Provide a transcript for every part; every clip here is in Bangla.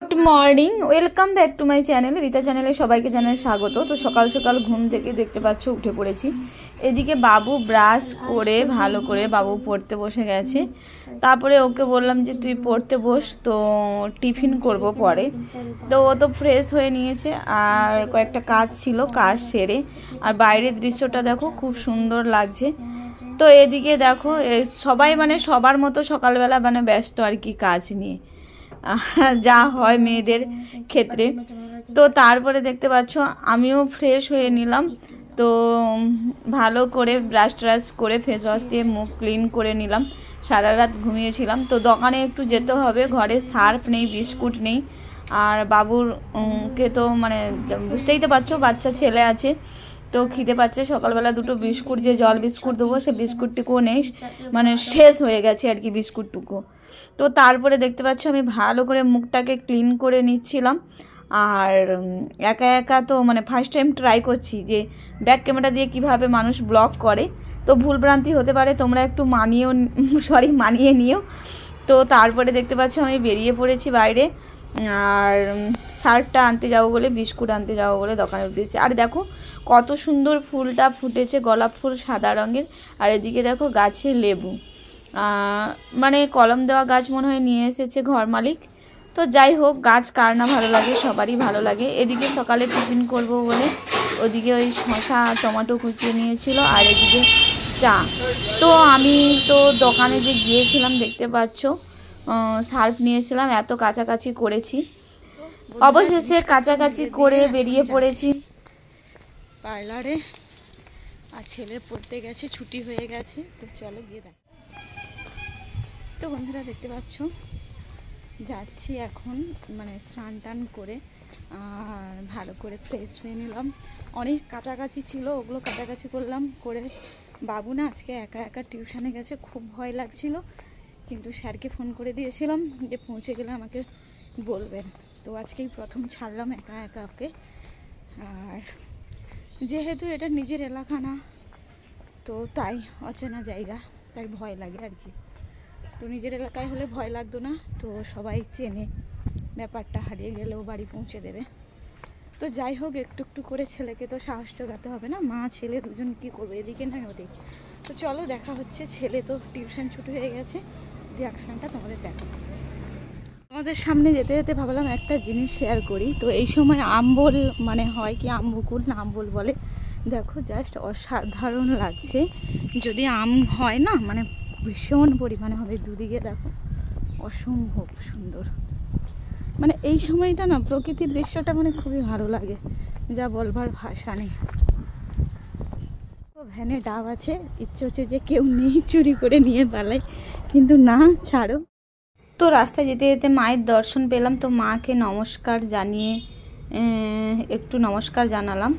Good morning, welcome back to my channel. Rita চ্যানেলে সবাইকে জানাই স্বাগত। তো সকাল সকাল ঘুম থেকে দেখতে পাচ্ছ উঠে পড়েছি। এদিকে বাবু ব্রাশ করে ভালো করে বাবু পড়তে বসে গেছে। তারপরে ওকে বললাম যে তুই পড়তে বস, তো টিফিন করব পরে। তো ও তো ফ্রেশ হয়ে নিয়েছে আর কয়েকটা কাজ ছিল, কাজ সেরে। আর বাইরের দৃশ্যটা দেখো খুব সুন্দর লাগছে। তো এদিকে দেখো সবাই সবার মতো সকালবেলা ব্যস্ত আর কি কাজ নিয়ে, যা হয় মেয়েদের ক্ষেত্রে। তো তারপরে দেখতে পাচ্ছ আমিও ফ্রেশ হয়ে নিলাম। তো ভালো করে ব্রাশ ট্রাশ করে ফেস ওয়াশ দিয়ে মুখ ক্লিন করে নিলাম। সারা রাত ঘুমিয়েছিলাম, তো দোকানে একটু যেতে হবে। ঘরে সার্ফ নেই, বিস্কুট নেই। আর বাবুর কে তো বুঝতেই তো পারছো, বাচ্চা ছেলে আছে, তো খিদে পাচ্ছে। সকালবেলা দুটো বিস্কুট, যে জল বিস্কুট দেবো সে বিস্কুটটুকুও নেই, শেষ হয়ে গেছে আর কি বিস্কুটটুকু। তো তারপরে দেখতে পাচ্ছ আমি ভালো করে মুখটাকে ক্লিন করে নিচ্ছিলাম। আর একা একা তো ফার্স্ট টাইম ট্রাই করছি যে ব্যাক ক্যামেরা দিয়ে কিভাবে মানুষ ব্লগ করে। তো ভুলভ্রান্তি হতে পারে, তোমরা একটু মানিয়ে নিও। তো তারপরে দেখতে পাচ্ছ আমি বেরিয়ে পড়েছি বাইরে। আর শার্টটা আনতে যাবো বলে, বিস্কুট আনতে যাবো বলে দোকানের উদ্দেশ্যে। আর দেখো কত সুন্দর ফুলটা ফুটেছে, গোলাপ ফুল সাদা রঙের। আর এদিকে দেখো গাছে লেবু, কলম দেওয়া গাছ মনে হয় নিয়ে এসেছে ঘর মালিক। তো যাই হোক, গাছ কার না ভালো লাগে, সবারই ভালো লাগে। এদিকে সকালে টিফিন করব বলে ওদিকে ওই শসা টমেটো কুচিয়ে নিয়েছিল, আর এদিকে চা। তো আমি তো দোকানে যে গিয়েছিলাম দেখতে পাচ্ছ সার্ফ নিয়েছিলাম, এত কাছাকাছি করেছি। অবশেষে কাছাকাছি করে বেরিয়ে পড়েছি পার্লারে। আর ছেলে পড়তে গেছে, ছুটি হয়ে গেছে। তো চলো গিয়ে দেখ। তো বন্ধুরা দেখতে পাচ্ছ যাচ্ছি এখন, স্নান টান করে আর ভালো করে ফ্রেশ হয়ে নিলাম। অনেক কাছাকাছি ছিল, ওগুলো কাছাকাছি করলাম করে। বাবু না আজকে একা একা টিউশনে গেছে, খুব ভয় লাগছিল, কিন্তু স্যারকে ফোন করে দিয়েছিলাম যে পৌঁছে গেলে আমাকে বলবেন। তো আজকেই প্রথম ছাড়লাম একা একা ওকে। আর যেহেতু এটা নিজের এলাকা না, তো তাই অচেনা জায়গা, তাই ভয় লাগে আর কি। তো নিজের এলাকায় হলে ভয় লাগতো না, তো সবাই চেনে, ব্যাপারটা হারিয়ে গেলেও বাড়ি পৌঁছে দেবে। তো যাই হোক, একটু একটু করে ছেলেকে তো সাহস জোগাতে হবে না, মা ছেলে দুজন কী করবে, এদিকে নয় ওদিকে। তো চলো দেখা হচ্ছে। ছেলে তো টিউশন ছুটি হয়ে গেছে, রিয়াকশানটা তোমাদের দেখো। আমাদের সামনে যেতে যেতে ভাবলাম একটা জিনিস শেয়ার করি। তো এই সময় আমবোল হয় কি আমবকুল না আমবোল বলে, দেখো জাস্ট অসাধারণ লাগছে। যদি আম হয় না ভীষণ পরিমাণে হবে। দুদিকে দেখো অসম্ভব সুন্দর। এই সময়টা না প্রকৃতির দৃশ্যটা খুবই ভালো লাগে, যা বলবার ভাষা নেই। ভ্যানে ডাব আছে, ইচ্ছে হচ্ছে যে কেউ নেই চুরি করে নিয়ে পালাই, কিন্তু না, ছাড়ো। তো রাস্তায় যেতে যেতে মায়ের দর্শন পেলাম, তো মাকে নমস্কার জানিয়ে একটু নমস্কার জানালাম।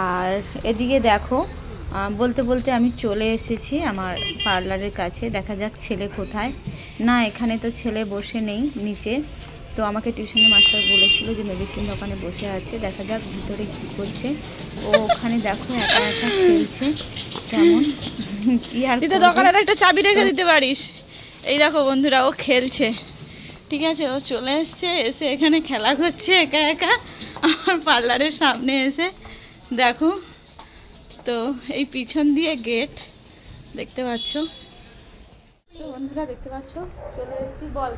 আর এদিকে দেখো বলতে বলতে আমি চলে এসেছি আমার পার্লারের কাছে। দেখা যাক ছেলে কোথায়। না, এখানে তো ছেলে বসে নেই, নিচে। তো আমাকে টিউশনের মাস্টার বলেছিল যে মেডিসিন দোকানে বসে আছে, দেখা যাক ভিতরে কী করছে। ও ওখানে দেখো একা একা খেলছে, কেমন কি আর দোকানের একটা চাবি রেখে দিতে পারিস। এই দেখো বন্ধুরা, ও খেলছে, ঠিক আছে। ও চলে এসছে, এসে এখানে খেলা করছে একা একা আমার পার্লারের সামনে এসে। দেখো তো এই পিছন দিয়ে গেট দেখতে পাচ্ছ। তো বন্ধুরা দেখতে পাচ্ছ চলে এসেছি। বল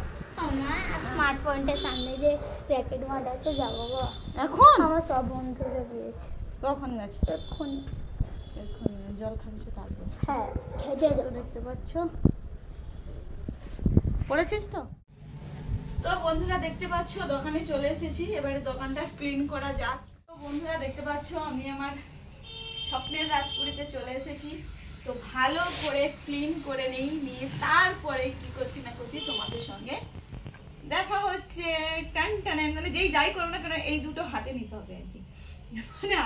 স্মার্ট পয়েন্টের সামনে যে র্যাকেট মাঠ আছে, যাবো এখন। আমার সব বন্ধুরা গিয়েছে। কখন গেছে? এক্ষুনি। জল খাচ্ছ তারপর? হ্যাঁ, খেতে যাবো। দেখতে পাচ্ছ, পড়েছিস তো। তো বন্ধুরা দেখতে পাচ্ছ দোকানে চলে এসেছি, এবারে দোকানটা ক্লিন করা যাক। তো বন্ধুরা দেখতে পাচ্ছ আমি আমার স্বপ্নের রাজপুরীতে চলে এসেছি। তো ভালো করে ক্লিন করে নিয়ে তারপরে কি করছি না করছি তোমাদের সঙ্গে দেখা হচ্ছে। টান টান যেই যাই করো না কেন এই দুটো হাতে নিতে হবে আর কি।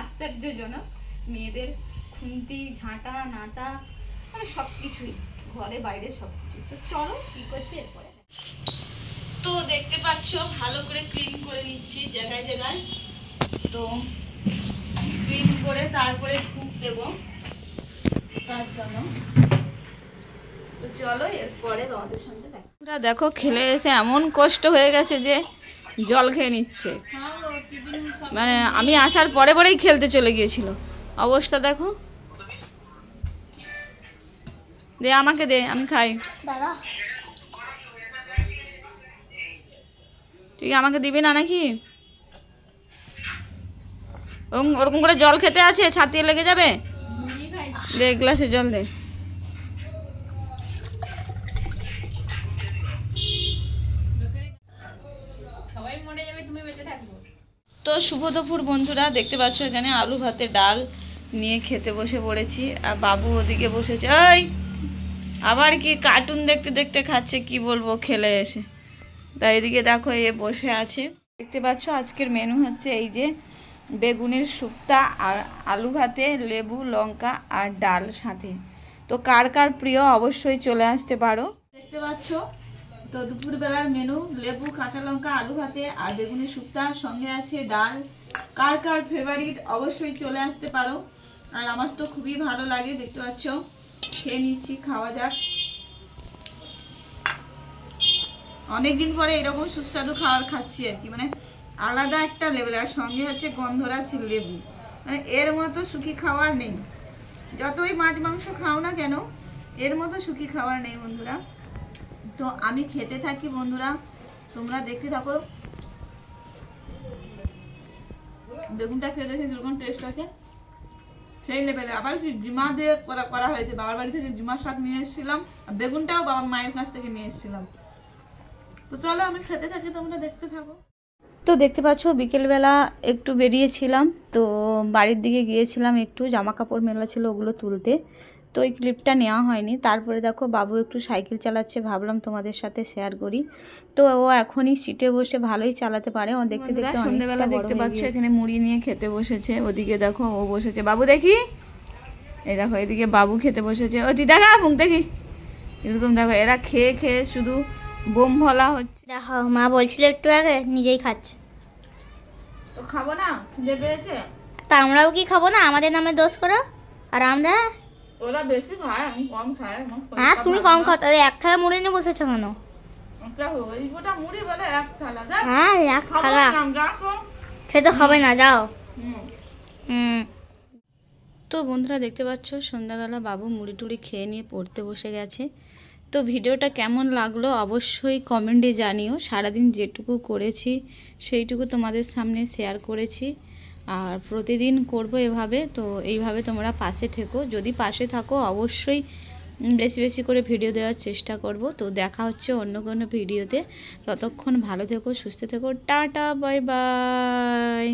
আশ্চর্যজনক, মেয়েদের খুন্তি ঝাঁটা নাতা সবকিছুই, ঘরে বাইরে সবকিছু। তো চলো কি করছে এরপরে। তো দেখতে পাচ্ছ ভালো করে ক্লিন করে নিচ্ছি জায়গায় জায়গায়। তো ক্লিন করে তারপরে ধূপ দেবো তার জন্য। তো চলো এরপরে তোমাদের সঙ্গে দেখো। দেখো খেলে এসে এমন কষ্ট হয়ে গেছে যে জল খেয়ে নিচ্ছে, মানে আমি আসার পরে পরেই খেলতে চলে গিয়েছিল। অবস্থা দেখো। দে আমাকে দে, আমি খাই। দাদা তুই আমাকে দিবি না নাকি? ওরকম করে জল খেতে আছে, ছাতিয়ে লেগে যাবে। দে গ্লাসে জল দে। তো শুভ দুপুর বন্ধুরা, দেখতে পাচ্ছ এখানে আলু ভাতে ডাল নিয়ে খেতে বসে পড়েছি। আর বাবু ওদিকে বসেছে, ওই আবার কি কার্টুন দেখতে দেখতে খাচ্ছে, কি বলবো খেলে এসে। তাই এদিকে দেখো এ বসে আছে। দেখতে পাচ্ছ আজকের মেনু হচ্ছে এই যে বেগুনের শুক্তা আর আলু ভাতে, লেবু লঙ্কা আর ডাল সাথে। তো কার কার প্রিয় অবশ্যই চলে আসতে পারো। দেখতে পাচ্ছ তো দুপুরবেলার মেনু, লেবু কাঁচা লঙ্কা আলু ভাতে আর বেগুনের শুক্তা, সঙ্গে আছে ডাল। কার কার ফেভারিট অবশ্যই চলে আসতে পারো। আর আমার তো খুবই ভালো লাগে, দেখতে পাচ্ছ খেয়ে নিচ্ছি, খাওয়া যাক। অনেকদিন পরে এরকম সুস্বাদু খাবার খাচ্ছি আর কি, মানে আলাদা একটা লেভেল। আর সঙ্গে হচ্ছে গন্ধরাজ লেবু, মানে এর মতো সুখী খাবার নেই। যতই মাছ মাংস খাও না কেন, এর মতো সুখী খাবার নেই বন্ধুরা। তো আমি খেতে থাকি বন্ধুরা, তোমরা দেখতে থাকো। বেগুনটা খেয়ে দেখে কিরকম টেস্ট আছে, সেই লেভেলে। আবার জিমা দিয়ে করা হয়েছে, বাবার বাড়ি থেকে জিমার শাক নিয়ে এসেছিলাম, আর বেগুনটাও বাবার মায়ের কাছ থেকে নিয়ে এসেছিলাম। তো চলো আমি খেতে থাকি, তোমরা দেখতে থাকো। তো দেখতে পাচ্ছ বিকেলবেলা একটু বেরিয়েছিলাম, তো বাড়ির দিকে গিয়েছিলাম, একটু জামা কাপড় মেলা ছিল ওগুলো তুলতে। তো এই ক্লিপটা নেওয়া হয়নি। তারপরে দেখো বাবু একটু সাইকেল চালাচ্ছে, ভাবলাম তোমাদের সাথে শেয়ার করি। তো ও এখনই সিটে বসে ভালোই চালাতে পারে। ও দেখতে দেখতে সন্ধ্যেবেলা দেখতে পাচ্ছ এখানে মুড়ি নিয়ে খেতে বসেছে। ওদিকে দেখো ও বসেছে, বাবু দেখি, এই দেখো এদিকে বাবু খেতে বসেছে। ও তুই দেখা মুখ দেখি, এরকম দেখো এরা খেয়ে খেয়ে শুধু বোম ভলা হচ্ছে। দেখো মা বলছিল একটু আগে, নিজেই খাচ্ছে। তো খাবো না, খিদে পেয়েছে। তা আমরাও কি খাবো না? আমাদের নামে দোষ করো। আর আমরা, ওরা বেশি খায়, আমি কম খাই। হ্যাঁ তুমি কম খাও, তাহলে এক থালা মুড়ি নিয়ে বসেছো কেন? মুড়ি বলে এক থালা। হ্যাঁ এক থালা খেতে হবে না, যাও। তো বন্ধুরা দেখতে পাচ্ছ সন্ধ্যাবেলা বাবু মুড়ি টুড়ি খেয়ে নিয়ে পড়তে বসে গেছে। তো ভিডিওটা কেমন লাগলো অবশ্যই কমেন্টে জানিও। সারাদিন যেটুকু করেছি সেইটুকু তোমাদের সামনে শেয়ার করেছি, আর প্রতিদিন করব এভাবে। তো এইভাবে তোমরা পাশে থেকো, যদি পাশে থাকো অবশ্যই বেশি বেশি করে ভিডিও দেওয়ার চেষ্টা করব। তো দেখা হচ্ছে অন্য কোনো ভিডিওতে, ততক্ষণ ভালো থেকো, সুস্থ থেকো, টাটা বাই বাই।